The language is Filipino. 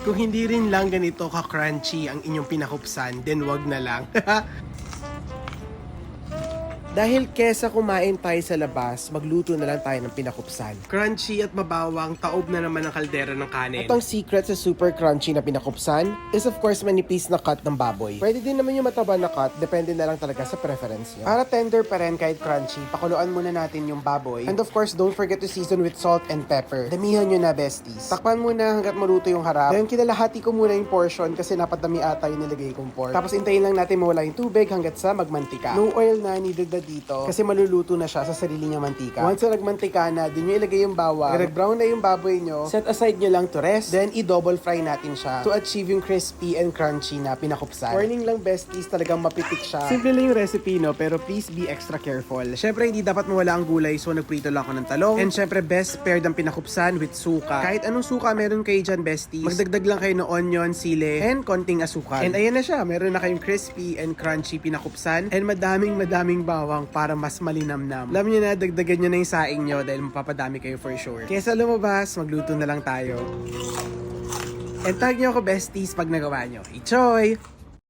Kung hindi rin lang ganito ka-crunchy ang inyong pinakupsan, then wag na lang. Dahil kesa kumain tayo sa labas, magluto na lang tayo ng pinakupsan. Crunchy at mabawang, taob na naman ang kaldera ng kanin. At ang secret sa super crunchy na pinakupsan is of course manipis na cut ng baboy. Pwede din naman yung mataba na cut, depende na lang talaga sa preference nyo. Para tender pa rin kahit crunchy, pakuluan muna natin yung baboy. And of course, don't forget to season with salt and pepper. Damihan nyo na, besties. Takpan muna hanggat maluto yung harap. Then kinalahati ko muna yung portion kasi napadami ata yung nilagay kong pork. Tapos intayin lang natin mawala yung tubig hanggat sa magmantika. No oil na needed na dito kasi maluluto na siya sa sarili niya mantika. Once na nagmantika na, dun nyo ilagay yung bawang. Nag-brown na yung baboy nyo, set aside nyo lang to rest. Then i-double fry natin siya to achieve yung crispy and crunchy na pinakupsan. Warning lang, besties, talagang mapitik siya. Simple lang yung recipe, no? Pero please be extra careful. Syempre, hindi dapat mawala ang gulay, so nagprito lang ako ng talong. And syempre, best paired ang pinakupsan with suka. Kahit anong suka meron kayo dyan, besties. Magdagdag lang kayo ng onion, sili, and konting asukal. And ayan na siya, meron na kayong crispy and crunchy pinakupsan. And madaming bawang para mas malinamnam. Alam niyo na, dagdagan niyo na yung saing niyo dahil mapapadami kayo for sure. Kesa lumabas, magluto na lang tayo. And tag niyo ako, besties, pag nagawa niyo. Enjoy!